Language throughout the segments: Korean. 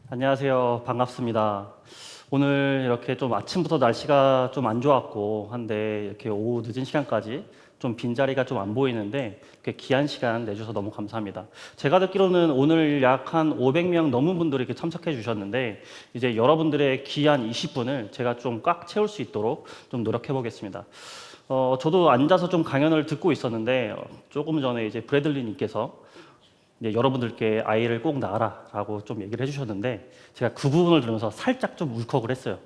안녕하세요. 반갑습니다. 오늘 이렇게 좀 아침부터 날씨가 좀 안 좋았고 한데 이렇게 오후 늦은 시간까지 좀 빈자리가 좀 안 보이는데 이렇게 귀한 시간 내주셔서 너무 감사합니다. 제가 듣기로는 오늘 약 한 500명 넘은 분들이 이렇게 참석해 주셨는데 이제 여러분들의 귀한 20분을 제가 좀 꽉 채울 수 있도록 좀 노력해 보겠습니다. 저도 앉아서 좀 강연을 듣고 있었는데 조금 전에 이제 브래들리님께서 이제 여러분들께 아이를 꼭 낳아라라고 좀 얘기를 해주셨는데 제가 그 부분을 들으면서 살짝 좀 울컥을 했어요.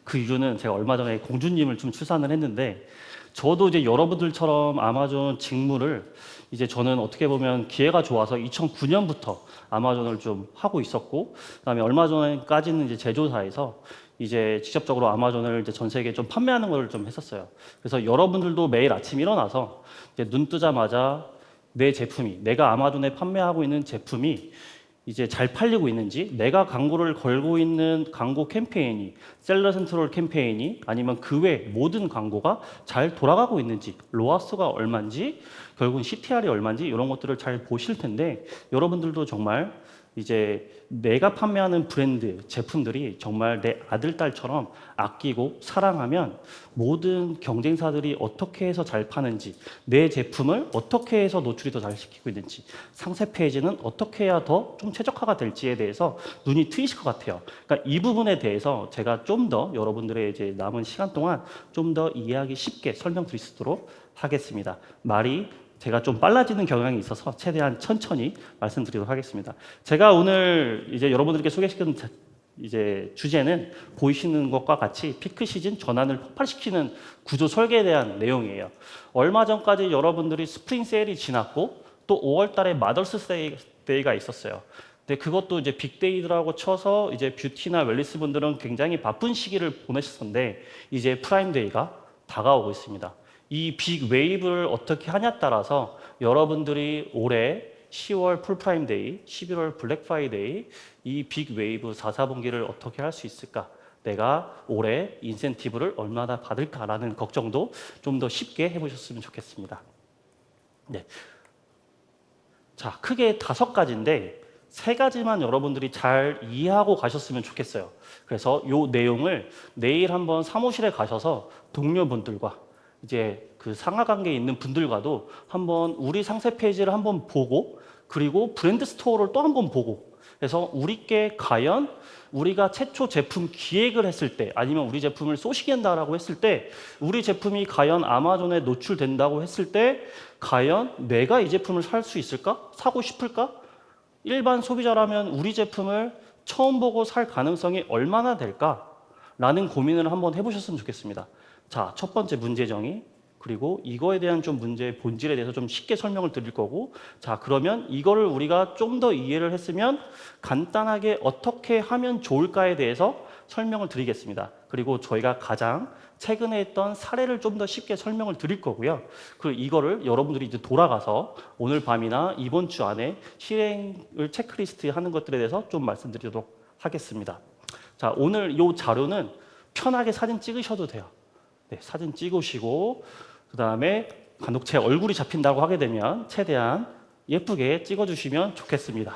그 이유는 제가 얼마 전에 공주님을 좀 출산을 했는데 저도 이제 여러분들처럼 아마존 직무를 이제 저는 어떻게 보면 기회가 좋아서 2009년부터 아마존을 좀 하고 있었고 그다음에 얼마 전까지는 이제 제조사에서 이제 직접적으로 아마존을 이제 전 세계에 좀 판매하는 걸 좀 했었어요. 그래서 여러분들도 매일 아침 일어나서 이제 눈 뜨자마자 내 제품이, 내가 아마존에 판매하고 있는 제품이 이제 잘 팔리고 있는지, 내가 광고를 걸고 있는 광고 캠페인이, 셀러 센트럴 캠페인이 아니면 그 외 모든 광고가 잘 돌아가고 있는지, 로아스가 얼마인지, 결국은 CTR이 얼마인지 이런 것들을 잘 보실 텐데 여러분들도 정말 이제 내가 판매하는 브랜드 제품들이 정말 내 아들 딸처럼 아끼고 사랑하면 모든 경쟁사들이 어떻게 해서 잘 파는지, 내 제품을 어떻게 해서 노출이 더 잘 시키고 있는지, 상세 페이지는 어떻게 해야 더 좀 최적화가 될지에 대해서 눈이 트이실 것 같아요. 그러니까 이 부분에 대해서 제가 좀 더 여러분들의 이제 남은 시간 동안 좀 더 이해하기 쉽게 설명드릴 수 있도록 하겠습니다. 말이 제가 좀 빨라지는 경향이 있어서 최대한 천천히 말씀드리도록 하겠습니다. 제가 오늘 이제 여러분들께 소개시키는 이제 주제는 보이시는 것과 같이 피크 시즌 전환을 폭발시키는 구조 설계에 대한 내용이에요. 얼마 전까지 여러분들이 스프링 세일이 지났고 또 5월 달에 마더스 데이가 있었어요. 근데 그것도 이제 빅데이라고 쳐서 이제 뷰티나 웰리스 분들은 굉장히 바쁜 시기를 보내셨었는데 이제 프라임 데이가 다가오고 있습니다. 이 빅 웨이브를 어떻게 하냐에 따라서 여러분들이 올해 10월 풀프라임 데이, 11월 블랙 프라이데이 이 빅 웨이브 4, 4분기를 어떻게 할 수 있을까? 내가 올해 인센티브를 얼마나 받을까라는 걱정도 좀 더 쉽게 해보셨으면 좋겠습니다. 네. 자, 크게 5가지인데 3가지만 여러분들이 잘 이해하고 가셨으면 좋겠어요. 그래서 이 내용을 내일 한번 사무실에 가셔서 동료분들과 이제 그 상하 관계에 있는 분들과도 한번 우리 상세 페이지를 한번 보고 그리고 브랜드 스토어를 또 한번 보고 그래서 우리께 과연 우리가 최초 제품 기획을 했을 때 아니면 우리 제품을 쏘시겠다라고 했을 때 우리 제품이 과연 아마존에 노출된다고 했을 때 과연 내가 이 제품을 살 수 있을까? 사고 싶을까? 일반 소비자라면 우리 제품을 처음 보고 살 가능성이 얼마나 될까? 라는 고민을 한번 해보셨으면 좋겠습니다. 자, 첫 번째 문제 정의 그리고 이거에 대한 좀 문제의 본질에 대해서 좀 쉽게 설명을 드릴 거고 자 그러면 이거를 우리가 좀 더 이해를 했으면 간단하게 어떻게 하면 좋을까에 대해서 설명을 드리겠습니다. 그리고 저희가 가장 최근에 했던 사례를 좀 더 쉽게 설명을 드릴 거고요. 그리고 이거를 여러분들이 이제 돌아가서 오늘 밤이나 이번 주 안에 실행을 체크리스트 하는 것들에 대해서 좀 말씀드리도록 하겠습니다. 자, 오늘 이 자료는 편하게 사진 찍으셔도 돼요. 네, 사진 찍으시고 그 다음에 간혹 제 얼굴이 잡힌다고 하게 되면 최대한 예쁘게 찍어주시면 좋겠습니다.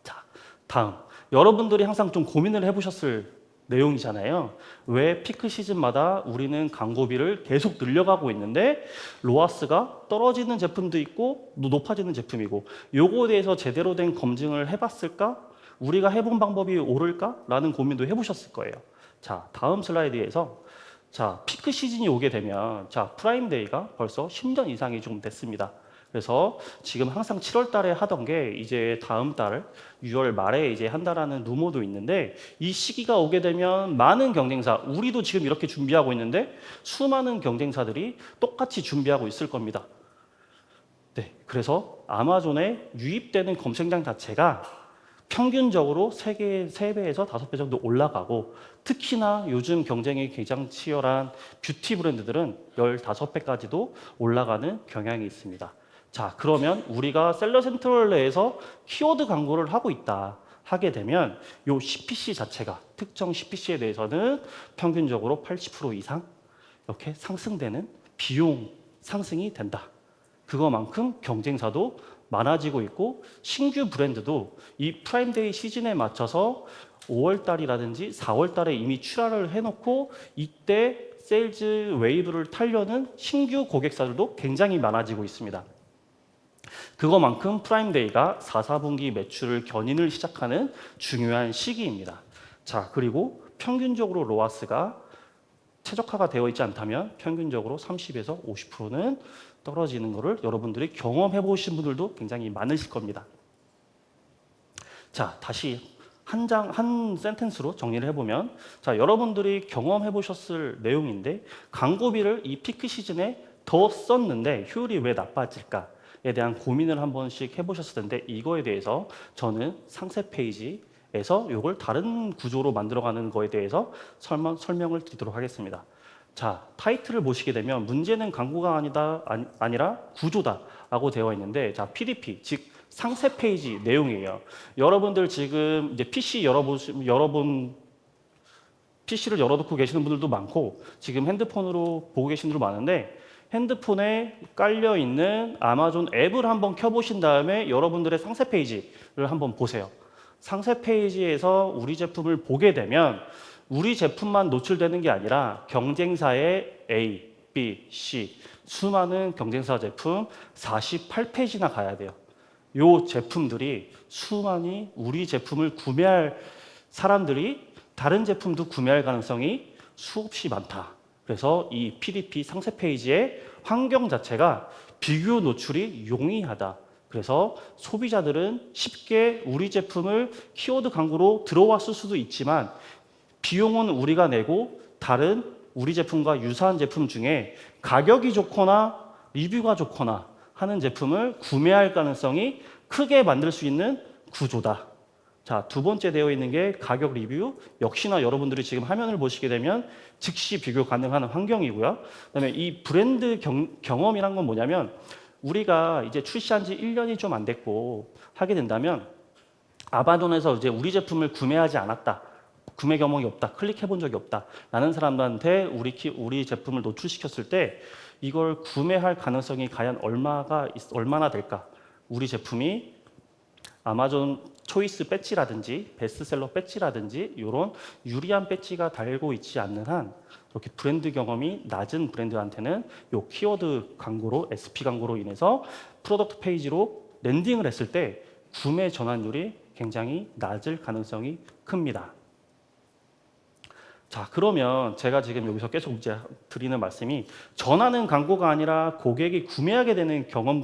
자, 다음 여러분들이 항상 좀 고민을 해보셨을 내용이잖아요. 왜 피크 시즌마다 우리는 광고비를 계속 늘려가고 있는데 로아스가 떨어지는 제품도 있고 높아지는 제품이고 요거에 대해서 제대로 된 검증을 해봤을까? 우리가 해본 방법이 옳을까? 라는 고민도 해보셨을 거예요. 자, 다음 슬라이드에서 자, 피크 시즌이 오게 되면 자, 프라임 데이가 벌써 10년 이상이 좀 됐습니다. 그래서 지금 항상 7월 달에 하던 게 이제 다음 달 6월 말에 이제 한다라는 루머도 있는데 이 시기가 오게 되면 많은 경쟁사, 우리도 지금 이렇게 준비하고 있는데 수많은 경쟁사들이 똑같이 준비하고 있을 겁니다. 네, 그래서 아마존에 유입되는 검색량 자체가 평균적으로 3배에서 5배 정도 올라가고 특히나 요즘 경쟁이 굉장히 치열한 뷰티 브랜드들은 15배까지도 올라가는 경향이 있습니다. 자, 그러면 우리가 셀러 센트럴 내에서 키워드 광고를 하고 있다 하게 되면 요 CPC 자체가 특정 CPC에 대해서는 평균적으로 80% 이상 이렇게 상승되는 비용 상승이 된다. 그거만큼 경쟁사도 많아지고 있고 신규 브랜드도 이 프라임데이 시즌에 맞춰서 5월 달이라든지 4월 달에 이미 출하를 해놓고 이때 세일즈 웨이브를 타려는 신규 고객사들도 굉장히 많아지고 있습니다. 그거만큼 프라임데이가 4, 4분기 매출을 견인을 시작하는 중요한 시기입니다. 자, 그리고 평균적으로 로아스가 최적화가 되어 있지 않다면 평균적으로 30에서 50%는 떨어지는 것을 여러분들이 경험해 보신 분들도 굉장히 많으실 겁니다. 자, 다시 한 센텐스로 정리를 해보면, 자, 여러분들이 경험해 보셨을 내용인데 광고비를 이 피크 시즌에 더 썼는데 효율이 왜 나빠질까에 대한 고민을 한 번씩 해보셨을 텐데, 이거에 대해서 저는 상세 페이지에서 이걸 다른 구조로 만들어가는 거에 대해서 설명을 드리도록 하겠습니다. 자, 타이틀을 보시게 되면 문제는 광고가 아니라 구조다라고 되어 있는데, 자, PDP, 즉 상세 페이지 내용이에요. 여러분들 지금 이제 PC를 열어놓고 계시는 분들도 많고 지금 핸드폰으로 보고 계신 분들도 많은데, 핸드폰에 깔려 있는 아마존 앱을 한번 켜보신 다음에 여러분들의 상세 페이지를 한번 보세요. 상세 페이지에서 우리 제품을 보게 되면 우리 제품만 노출되는 게 아니라 경쟁사의 A, B, C 수많은 경쟁사 제품 48페이지나 가야 돼요. 요 제품들이 수많이 우리 제품을 구매할 사람들이 다른 제품도 구매할 가능성이 수없이 많다. 그래서 이 PDP 상세 페이지의 환경 자체가 비교 노출이 용이하다. 그래서 소비자들은 쉽게 우리 제품을 키워드 광고로 들어왔을 수도 있지만 비용은 우리가 내고 다른 우리 제품과 유사한 제품 중에 가격이 좋거나 리뷰가 좋거나 하는 제품을 구매할 가능성이 크게 만들 수 있는 구조다. 자, 두 번째 되어 있는 게 가격 리뷰. 역시나 여러분들이 지금 화면을 보시게 되면 즉시 비교 가능한 환경이고요. 그다음에 이 브랜드 경험이란 건 뭐냐면, 우리가 이제 출시한 지 1년이 좀 안 됐고 하게 된다면 아마존에서 이제 우리 제품을 구매하지 않았다, 구매 경험이 없다, 클릭해 본 적이 없다 라는 사람들한테 우리 제품을 노출시켰을 때 이걸 구매할 가능성이 과연 얼마나 될까? 우리 제품이 아마존 초이스 배지라든지 베스트셀러 배지라든지 이런 유리한 배지가 달고 있지 않는 한 이렇게 브랜드 경험이 낮은 브랜드한테는 이 키워드 광고로, SP 광고로 인해서 프로덕트 페이지로 랜딩을 했을 때 구매 전환율이 굉장히 낮을 가능성이 큽니다. 자, 그러면 제가 지금 여기서 계속 이제 드리는 말씀이, 전하는 광고가 아니라 고객이 구매하게 되는 경험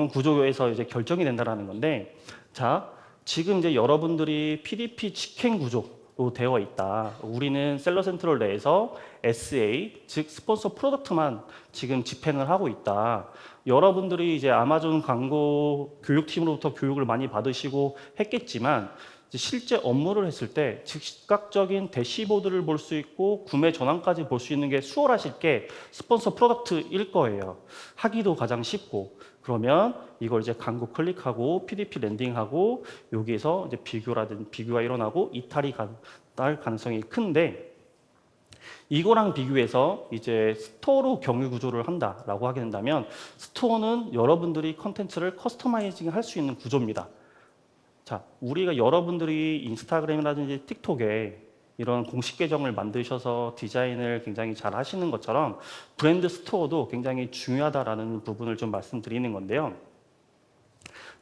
구조에서 이제 결정이 된다라는 건데, 자, 지금 이제 여러분들이 PDP 직행 구조로 되어 있다. 우리는 셀러 센트럴 내에서 SA, 즉 스폰서 프로덕트만 지금 집행을 하고 있다. 여러분들이 이제 아마존 광고 교육팀으로부터 교육을 많이 받으시고 했겠지만 실제 업무를 했을 때 즉각적인 대시보드를 볼 수 있고 구매 전환까지 볼 수 있는 게 수월하실 게 스폰서 프로덕트일 거예요. 하기도 가장 쉽고. 그러면 이걸 이제 광고 클릭하고 PDP 랜딩하고 여기에서 이제 비교가 일어나고 이탈이 날 가능성이 큰데, 이거랑 비교해서 이제 스토어로 경유 구조를 한다라고 하게 된다면, 스토어는 여러분들이 컨텐츠를 커스터마이징 할 수 있는 구조입니다. 자, 우리가 여러분들이 인스타그램이라든지 틱톡에 이런 공식 계정을 만드셔서 디자인을 굉장히 잘 하시는 것처럼 브랜드 스토어도 굉장히 중요하다라는 부분을 좀 말씀드리는 건데요.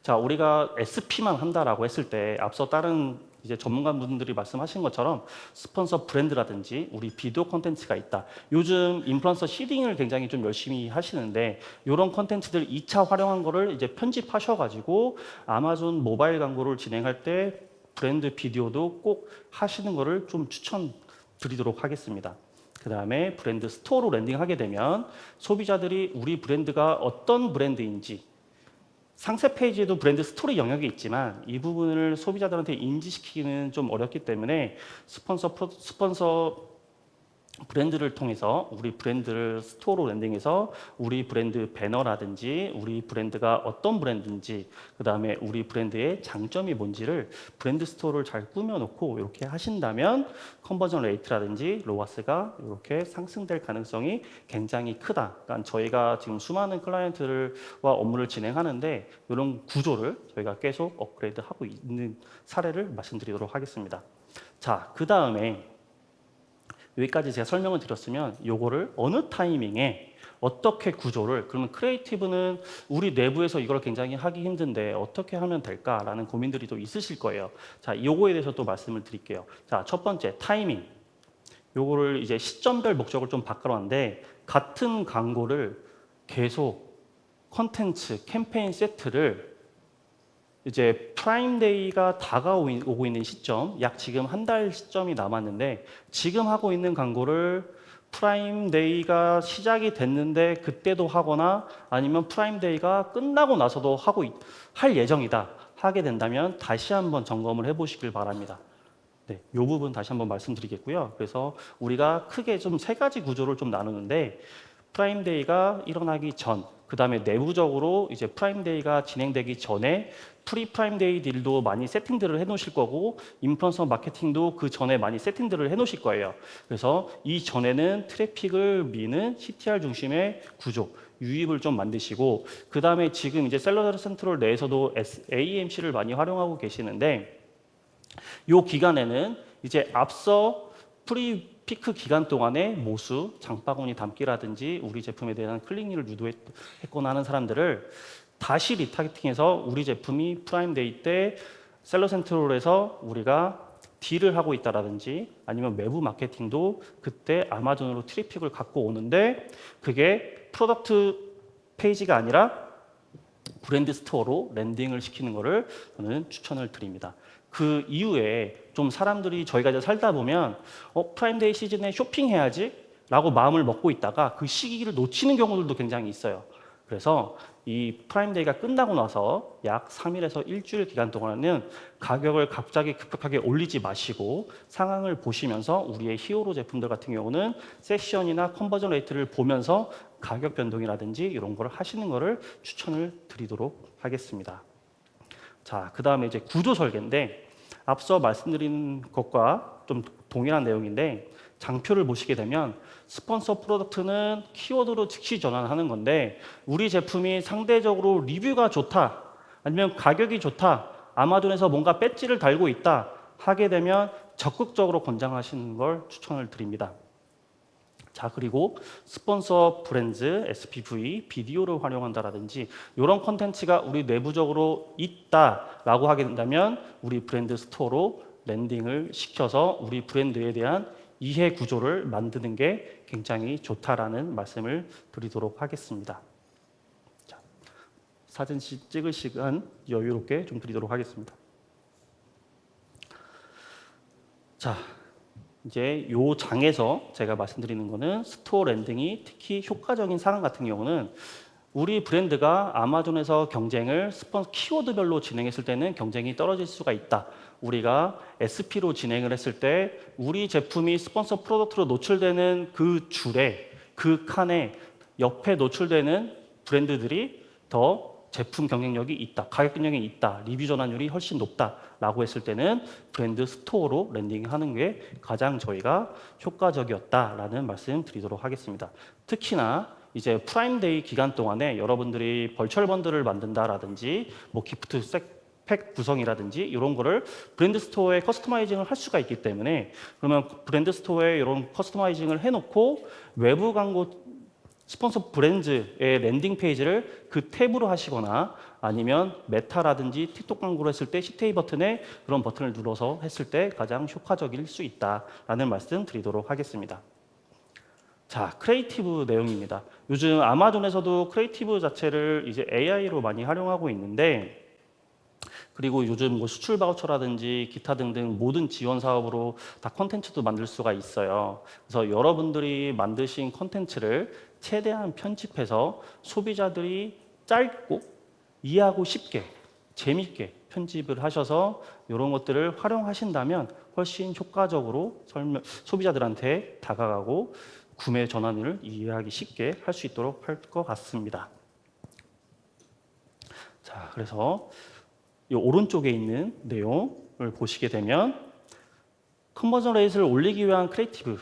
자, 우리가 SP만 한다라고 했을 때 앞서 다른 이제 전문가분들이 말씀하신 것처럼 스폰서 브랜드라든지 우리 비디오 콘텐츠가 있다. 요즘 인플루언서 시딩을 굉장히 좀 열심히 하시는데 이런 콘텐츠들 2차 활용한 거를 이제 편집하셔가지고 아마존 모바일 광고를 진행할 때 브랜드 비디오도 꼭 하시는 거를 좀 추천드리도록 하겠습니다. 그 다음에 브랜드 스토어로 랜딩하게 되면 소비자들이 우리 브랜드가 어떤 브랜드인지, 상세 페이지에도 브랜드 스토리 영역이 있지만 이 부분을 소비자들한테 인지시키기는 좀 어렵기 때문에 스폰서 브랜드를 통해서 우리 브랜드를 스토어로 랜딩해서 우리 브랜드 배너라든지 우리 브랜드가 어떤 브랜드인지 그다음에 우리 브랜드의 장점이 뭔지를 브랜드 스토어를 잘 꾸며놓고 이렇게 하신다면 컨버전 레이트라든지 로아스가 이렇게 상승될 가능성이 굉장히 크다. 그러니까 저희가 지금 수많은 클라이언트와 업무를 진행하는데 이런 구조를 저희가 계속 업그레이드하고 있는 사례를 말씀드리도록 하겠습니다. 자, 그 다음에 여기까지 제가 설명을 드렸으면 요거를 어느 타이밍에 어떻게 구조를 그러면 크리에이티브는 우리 내부에서 이걸 굉장히 하기 힘든데 어떻게 하면 될까라는 고민들이 또 있으실 거예요. 자, 요거에 대해서 또 말씀을 드릴게요. 자, 첫 번째 타이밍. 요거를 이제 시점별 목적을 좀 바꿔놨는데 같은 광고를 계속 컨텐츠 캠페인 세트를 이제 프라임데이가 다가오고 있는 시점, 약 지금 한 달 시점이 남았는데 지금 하고 있는 광고를 프라임데이가 시작이 됐는데 그때도 하거나 아니면 프라임데이가 끝나고 나서도 할 예정이다 하게 된다면 다시 한번 점검을 해보시길 바랍니다. 네, 이 부분 다시 한번 말씀드리겠고요. 그래서 우리가 크게 좀 세 가지 구조를 좀 나누는데 프라임데이가 일어나기 전, 그 다음에 내부적으로 이제 프라임데이가 진행되기 전에 프리 프라임데이 딜도 많이 세팅들을 해놓으실 거고 인플루언서 마케팅도 그 전에 많이 세팅들을 해놓으실 거예요. 그래서 이 전에는 트래픽을 미는 CTR 중심의 구조, 유입을 좀 만드시고 그 다음에 지금 이제 셀러더 센트럴 내에서도 AMC를 많이 활용하고 계시는데 이 기간에는 이제 앞서 프리 피크 기간 동안에 모수, 장바구니 담기라든지 우리 제품에 대한 클릭률을 유도했거나 하는 사람들을 다시 리타겟팅해서 우리 제품이 프라임데이 때 셀러 센트럴에서 우리가 딜을 하고 있다라든지 아니면 외부 마케팅도 그때 아마존으로 트래픽을 갖고 오는데 그게 프로덕트 페이지가 아니라 브랜드 스토어로 랜딩을 시키는 것을 저는 추천을 드립니다. 그 이후에 좀 사람들이 저희가 이제 살다 보면 프라임데이 시즌에 쇼핑해야지 라고 마음을 먹고 있다가 그 시기를 놓치는 경우들도 굉장히 있어요. 그래서 이 프라임데이가 끝나고 나서 약 3일에서 일주일 기간 동안은 가격을 갑자기 급격하게 올리지 마시고 상황을 보시면서 우리의 히어로 제품들 같은 경우는 세션이나 컨버전 레이트를 보면서 가격 변동이라든지 이런 걸 하시는 거를 추천을 드리도록 하겠습니다. 자, 그 다음에 이제 구조 설계인데 앞서 말씀드린 것과 좀 동일한 내용인데 장표를 보시게 되면 스폰서 프로덕트는 키워드로 즉시 전환하는 건데 우리 제품이 상대적으로 리뷰가 좋다 아니면 가격이 좋다 아마존에서 뭔가 배지를 달고 있다 하게 되면 적극적으로 권장하시는 걸 추천을 드립니다. 자, 그리고 스폰서 브랜드, SPV, 비디오를 활용한다라든지 이런 콘텐츠가 우리 내부적으로 있다라고 하게 된다면 우리 브랜드 스토어로 랜딩을 시켜서 우리 브랜드에 대한 이해 구조를 만드는 게 굉장히 좋다라는 말씀을 드리도록 하겠습니다. 자, 사진 찍을 시간 여유롭게 좀 드리도록 하겠습니다. 자, 이제 요 장에서 제가 말씀드리는 거는 스토어 랜딩이 특히 효과적인 상황 같은 경우는 우리 브랜드가 아마존에서 경쟁을 스폰서 키워드별로 진행했을 때는 경쟁이 떨어질 수가 있다. 우리가 SP로 진행을 했을 때 우리 제품이 스폰서 프로덕트로 노출되는 그 줄에 그 칸에 옆에 노출되는 브랜드들이 더 제품 경쟁력이 있다, 가격 경쟁력이 있다, 리뷰 전환율이 훨씬 높다라고 했을 때는 브랜드 스토어로 랜딩하는 게 가장 저희가 효과적이었다라는 말씀 드리도록 하겠습니다. 특히나 이제 프라임데이 기간 동안에 여러분들이 벌철 번들을 만든다라든지 뭐 기프트 팩 구성이라든지 이런 거를 브랜드 스토어에 커스터마이징을 할 수가 있기 때문에 그러면 브랜드 스토어에 이런 커스터마이징을 해놓고 외부 광고 스폰서 브랜드의 랜딩 페이지를 그 탭으로 하시거나 아니면 메타라든지 틱톡 광고를 했을 때 CTA 버튼에 그런 버튼을 눌러서 했을 때 가장 효과적일 수 있다라는 말씀 드리도록 하겠습니다. 자, 크리에이티브 내용입니다. 요즘 아마존에서도 크리에이티브 자체를 이제 AI로 많이 활용하고 있는데 그리고 요즘 뭐 수출 바우처라든지 기타 등등 모든 지원 사업으로 다 콘텐츠도 만들 수가 있어요. 그래서 여러분들이 만드신 콘텐츠를 최대한 편집해서 소비자들이 짧고 이해하고 쉽게 재밌게 편집을 하셔서 이런 것들을 활용하신다면 훨씬 효과적으로 소비자들한테 다가가고 구매 전환을 이해하기 쉽게 할 수 있도록 할 것 같습니다. 자, 그래서 이 오른쪽에 있는 내용을 보시게 되면 컨버전 레이트를 올리기 위한 크리에이티브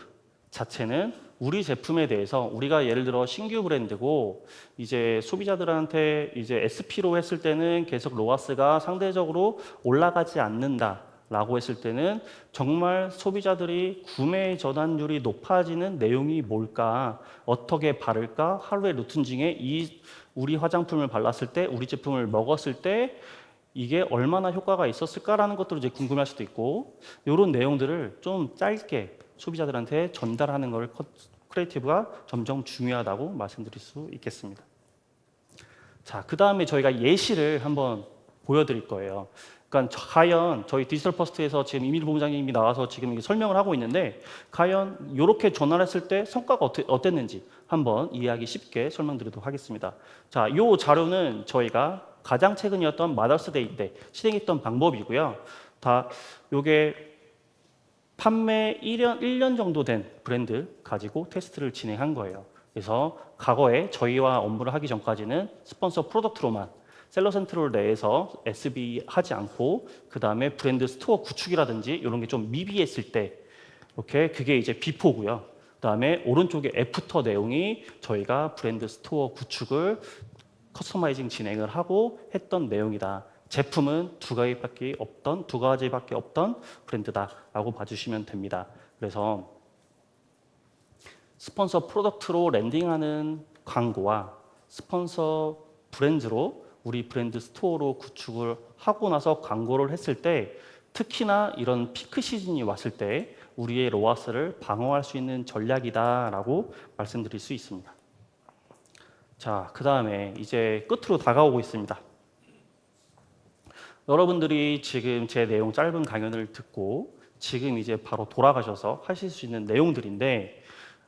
자체는 우리 제품에 대해서 우리가 예를 들어 신규 브랜드고 이제 소비자들한테 이제 SP로 했을 때는 계속 로아스가 상대적으로 올라가지 않는다라고 했을 때는 정말 소비자들이 구매 전환율이 높아지는 내용이 뭘까, 어떻게 바를까, 하루의 루틴 중에 우리 화장품을 발랐을 때, 우리 제품을 먹었을 때 이게 얼마나 효과가 있었을까라는 것들을 이제 궁금할 수도 있고, 이런 내용들을 좀 짧게 소비자들한테 전달하는 걸 크리에이티브가 점점 중요하다고 말씀드릴 수 있겠습니다. 자, 그 다음에 저희가 예시를 한번 보여드릴 거예요. 그러니까 과연 저희 디지털 퍼스트에서 지금 이민일 본부장님이 나와서 지금 설명을 하고 있는데 과연 이렇게 전환했을 때 성과가 어땠는지 한번 이해하기 쉽게 설명드리도록 하겠습니다. 자, 이 자료는 저희가 가장 최근이었던 마더스데이 때 실행했던 방법이고요. 다 요게 판매 1년 정도 된 브랜드 가지고 테스트를 진행한 거예요. 그래서 과거에 저희와 업무를 하기 전까지는 스폰서 프로덕트로만 셀러 센트럴 내에서 SB 하지 않고 그 다음에 브랜드 스토어 구축이라든지 이런 게 좀 미비했을 때 이렇게 그게 이제 비포고요. 그 다음에 오른쪽에 애프터 내용이 저희가 브랜드 스토어 구축을 커스터마이징 진행을 하고 했던 내용이다. 제품은 두 가지밖에 없던 브랜드다라고 봐주시면 됩니다. 그래서 스폰서 프로덕트로 랜딩하는 광고와 스폰서 브랜드로 우리 브랜드 스토어로 구축을 하고 나서 광고를 했을 때 특히나 이런 피크 시즌이 왔을 때 우리의 로아스를 방어할 수 있는 전략이다라고 말씀드릴 수 있습니다. 자, 그 다음에 이제 끝으로 다가오고 있습니다. 여러분들이 지금 제 내용 짧은 강연을 듣고 지금 이제 바로 돌아가셔서 하실 수 있는 내용들인데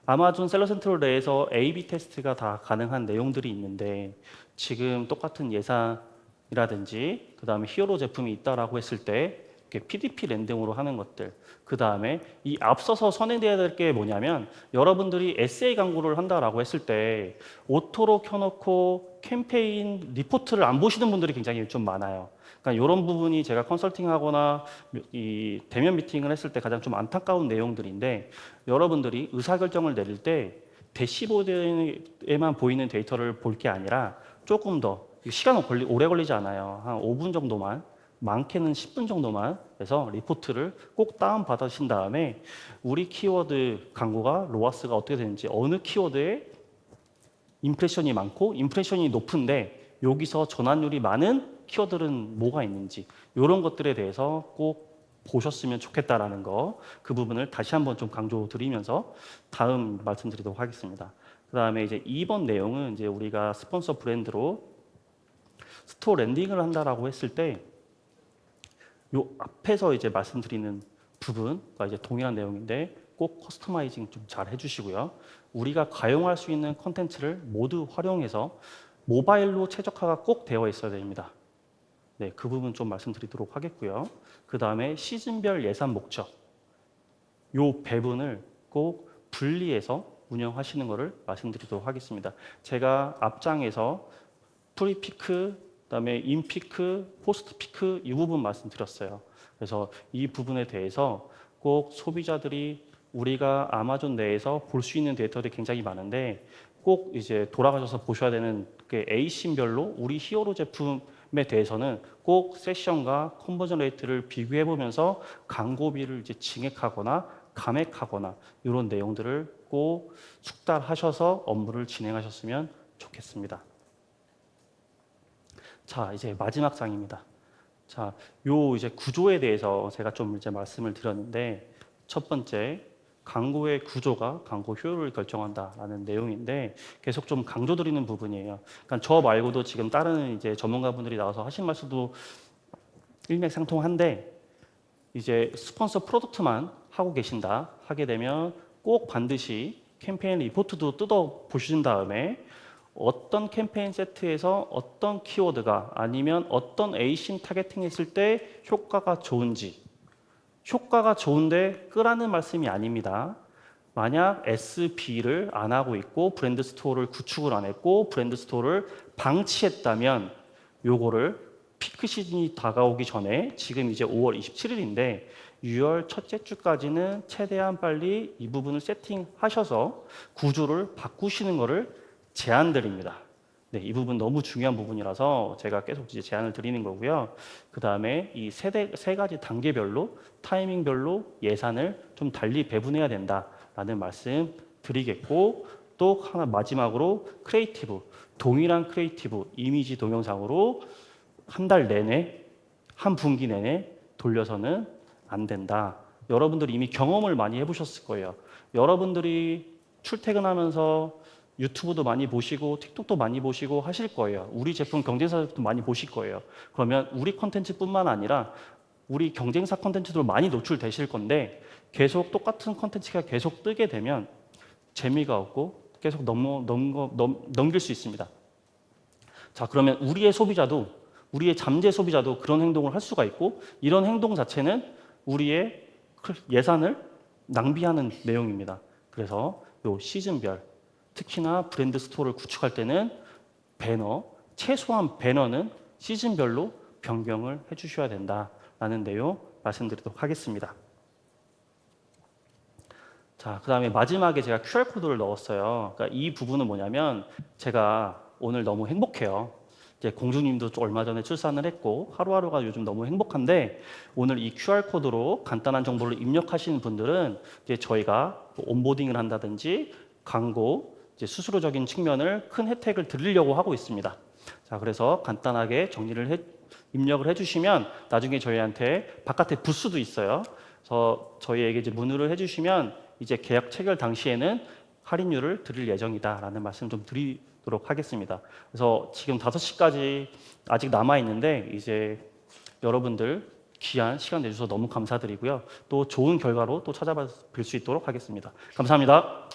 아마존 셀러 센트럴 내에서 A/B 테스트가 다 가능한 내용들이 있는데 지금 똑같은 예산이라든지 그 다음에 히어로 제품이 있다라고 했을 때 이렇게 PDP 랜딩으로 하는 것들, 그 다음에 이 앞서서 선행돼야 될 게 뭐냐면 여러분들이 SA 광고를 한다라고 했을 때 오토로 켜놓고 캠페인 리포트를 안 보시는 분들이 굉장히 좀 많아요. 그러니까 이런 부분이 제가 컨설팅하거나 이 대면 미팅을 했을 때 가장 좀 안타까운 내용들인데 여러분들이 의사결정을 내릴 때 대시보드에만 보이는 데이터를 볼 게 아니라 조금 더 시간 오래 걸리지 않아요. 한 5분 정도만, 많게는 10분 정도만 해서 리포트를 꼭 다운받으신 다음에 우리 키워드 광고가 로아스가 어떻게 되는지, 어느 키워드에 임프레션이 많고 임프레션이 높은데 여기서 전환율이 많은 키워드는 뭐가 있는지 이런 것들에 대해서 꼭 보셨으면 좋겠다라는 거, 그 부분을 다시 한번 좀 강조드리면서 다음 말씀드리도록 하겠습니다. 그 다음에 이제 2번 내용은 이제 우리가 스폰서 브랜드로 스토어 랜딩을 한다라고 했을 때 요 앞에서 이제 말씀드리는 부분과 이제 동일한 내용인데 꼭 커스터마이징 좀 잘 해주시고요. 우리가 가용할 수 있는 컨텐츠를 모두 활용해서 모바일로 최적화가 꼭 되어 있어야 됩니다. 네, 그 부분 좀 말씀드리도록 하겠고요. 그 다음에 시즌별 예산 목적, 요 배분을 꼭 분리해서 운영하시는 것을 말씀드리도록 하겠습니다. 제가 앞장에서 프리피크, 그다음에 인피크, 포스트피크 이 부분 말씀드렸어요. 그래서 이 부분에 대해서 꼭 소비자들이 우리가 아마존 내에서 볼 수 있는 데이터들이 굉장히 많은데 꼭 이제 돌아가셔서 보셔야 되는 그 에이신별로 우리 히어로 제품에 대해서는 꼭 세션과 컨버전 레이트를 비교해 보면서 광고비를 이제 증액하거나 감액하거나 이런 내용들을 꼭 숙달하셔서 업무를 진행하셨으면 좋겠습니다. 자, 이제 마지막 장입니다. 자, 요 이제 구조에 대해서 제가 좀 이제 말씀을 드렸는데 첫 번째, 광고의 구조가 광고 효율을 결정한다라는 내용인데 계속 좀 강조드리는 부분이에요. 그러니까 저 말고도 지금 다른 이제 전문가분들이 나와서 하신 말씀도 일맥상통한데 이제 스폰서 프로덕트만 하고 계신다 하게 되면 꼭 반드시 캠페인 리포트도 뜯어 보신 다음에 어떤 캠페인 세트에서 어떤 키워드가 아니면 어떤 에이신 타겟팅 했을 때 효과가 좋은지 효과가 좋은데 끄라는 말씀이 아닙니다. 만약 SB를 안 하고 있고 브랜드 스토어를 구축을 안 했고 브랜드 스토어를 방치했다면 요거를 피크 시즌이 다가오기 전에 지금 이제 5월 27일인데 6월 첫째 주까지는 최대한 빨리 이 부분을 세팅하셔서 구조를 바꾸시는 것을 제안드립니다. 네, 이 부분 너무 중요한 부분이라서 제가 계속 이제 제안을 드리는 거고요. 그 다음에 이 세 가지 단계별로 타이밍별로 예산을 좀 달리 배분해야 된다라는 말씀 드리겠고 또 하나 마지막으로 크리에이티브, 동일한 크리에이티브 이미지 동영상으로 한 달 내내 한 분기 내내 돌려서는 안 된다. 여러분들이 이미 경험을 많이 해보셨을 거예요. 여러분들이 출퇴근하면서 유튜브도 많이 보시고 틱톡도 많이 보시고 하실 거예요. 우리 제품 경쟁사도 많이 보실 거예요. 그러면 우리 컨텐츠뿐만 아니라 우리 경쟁사 컨텐츠도 많이 노출되실 건데 계속 똑같은 컨텐츠가 계속 뜨게 되면 재미가 없고 계속 넘길 수 있습니다. 자, 그러면 우리의 잠재 소비자도 그런 행동을 할 수가 있고 이런 행동 자체는 우리의 예산을 낭비하는 내용입니다. 그래서 요 시즌별 특히나 브랜드 스토어를 구축할 때는 최소한 배너는 시즌별로 변경을 해주셔야 된다라는 내용 말씀드리도록 하겠습니다. 자, 그 다음에 마지막에 제가 QR코드를 넣었어요. 그러니까 이 부분은 뭐냐면 제가 오늘 너무 행복해요. 이제 공주님도 얼마 전에 출산을 했고 하루하루가 요즘 너무 행복한데 오늘 이 QR코드로 간단한 정보를 입력하시는 분들은 이제 저희가 온보딩을 한다든지 광고, 이제 수수료적인 측면을 큰 혜택을 드리려고 하고 있습니다. 자, 그래서 간단하게 입력을 해주시면 나중에 저희한테 바깥에 부스도 있어요. 그래서 저희에게 이제 문의를 해주시면 이제 계약 체결 당시에는 할인율을 드릴 예정이다라는 말씀 좀 드리도록 하겠습니다. 그래서 지금 5시까지 아직 남아 있는데 이제 여러분들 귀한 시간 내주셔서 너무 감사드리고요. 또 좋은 결과로 또 찾아뵐 수 있도록 하겠습니다. 감사합니다.